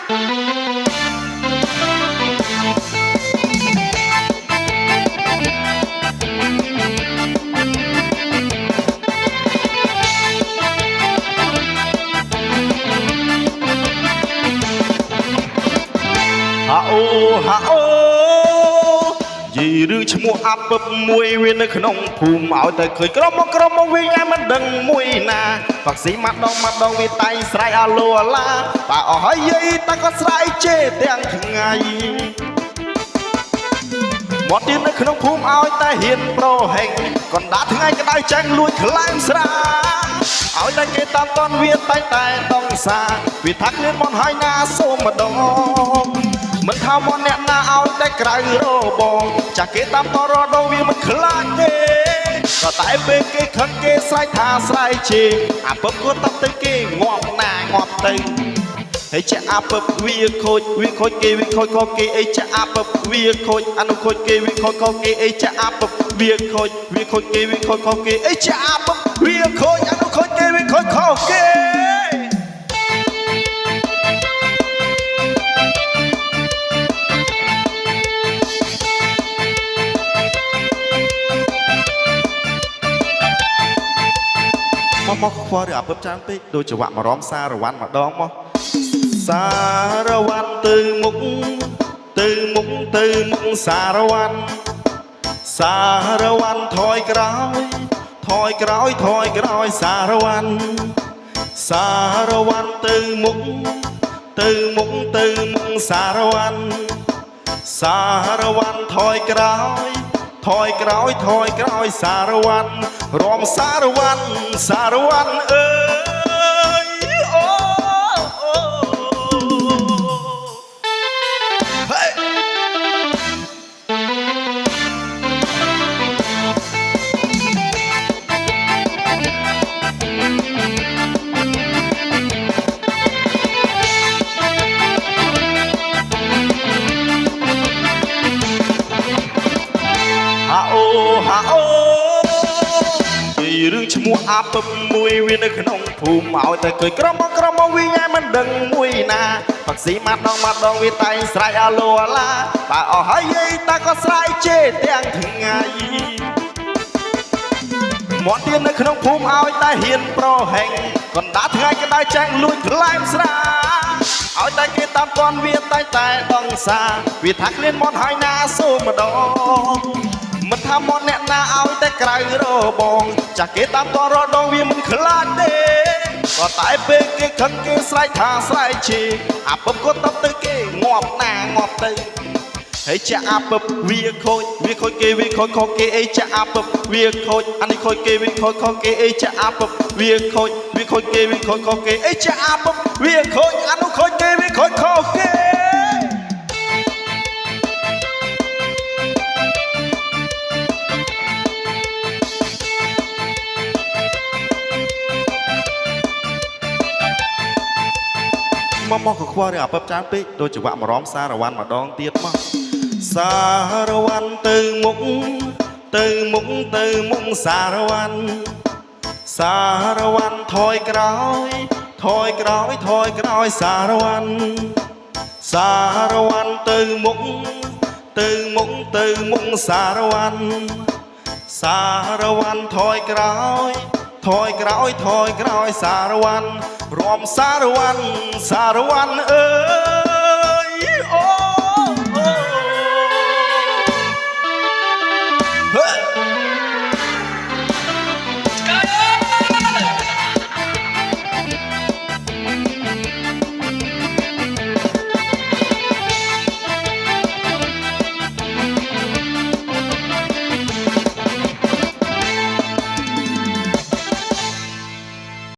ហាអូយីរឿងឈ្មោះអាពឹបមួយវានៅក្នុងភូមិឲ្យតែឃើញក្រុមមកវិញឯមិនដឹងមួយណាវ៉ាក់ស៊ីម្ដងវាតែងស្រែកអាឡូអាឡាបើអស់ហើយយាយតែក៏ស្រែកជេរទាំងថ្ងៃមកទៀតនៅក្នុងភូមិឲ្យតែហ៊ានប្រហែងកណ្ដាលថ្ងៃក្តៅចាញ់លួចខ្លាំងស្រាឲ្យតែគេតាមតន់វាតែដងសាវាថាគ្មានមន់ហើយណាសូមម្ដងមិនថាមន់អ្នកណាឲ្យតែក្រៅរបងចាស់គេតាមតរដងវាមិនខ្លាចទេក៏តែពេលគេខឹងគេស្រែកថាស្រែកជេរអាពឹបគួរតបទៅគេងាប់ណាងាប់ទៅហើយចាអាពឹបវាខូចគេវាខូចខកគេអីចាអាពឹបវាខូចអនុខូចគេវាខូចខកគេអីចាអាពឹបវាខូចគេវាខូចខកគេអីចាអាពឹបវាខូចអនុខូចគេវាខូចខកគេមកខ្វល់ឬអាពឹបច្រើនពេកដូចចង្វាក់មករំសារវ៉ាន់ម្ដងមកសារវ៉ាន់ទៅមុខសារវ៉ាន់ថយក្រោយសារវ៉ាន់ទៅមុខសារវ៉ាន់ថយក្រោយសារវ៉ាន់រំសារវ៉ាន់អើយអូហេរឿងឈ្មោះអាពឹបមួយវានៅក្នុងភូមិឲ្យតែឃើញក្រុមមកវិញឯមិនដឹងមួយណាវ៉ាក់ស៊ីម្ដងវាតែងស្រែកអាឡូអាឡាបើអស់ហើយយាយតែក៏ស្រែកជេរទាំងថ្ងៃមកទៀតនៅក្នុងភូមិឲ្យតែហ៊ានប្រហែងកណ្ដាលថ្ងៃក្តៅចាញ់លួចខ្លាំងស្រាឲ្យតែគេតាមតន់វាតែដងសាវាថាគ្មានមន់ហើយណាសូមម្ដងមិនថាមន់អ្នកណាឲ្យតែក្រៅរបងចាស់គេតាមតរដងវាមិនខ្លាចទេក៏តែពេលគេខឹងគេស្រែកថាស្រែកជេរអាពឹបក៏តបទៅគេងាប់ណាងាប់ទៅហើយចាអាពឹបវាខូចគេវាខូចខកគេអីចាអាពឹបវាខូចអានេះខូចគេវាខូចខកគេអីចាអាពឹបវាខូចគេវាខូចខកគេអីចាអាពឹបវាខូចអានោះខូចគេវាខូចខកគេមកក៏ខ្វល់រឿងអាពឹបច្រើនពេកដូចចង្វាក់មករំសារវ៉ាន់ម្ដងទៀតមកសារវ៉ាន់ទៅមុខសារវ៉ាន់ថយក្រោយសារវ៉ាន់ទៅមុខសារវ៉ាន់ថយក្រោយសារវ៉ាន់រំសារវ៉ាន់អើ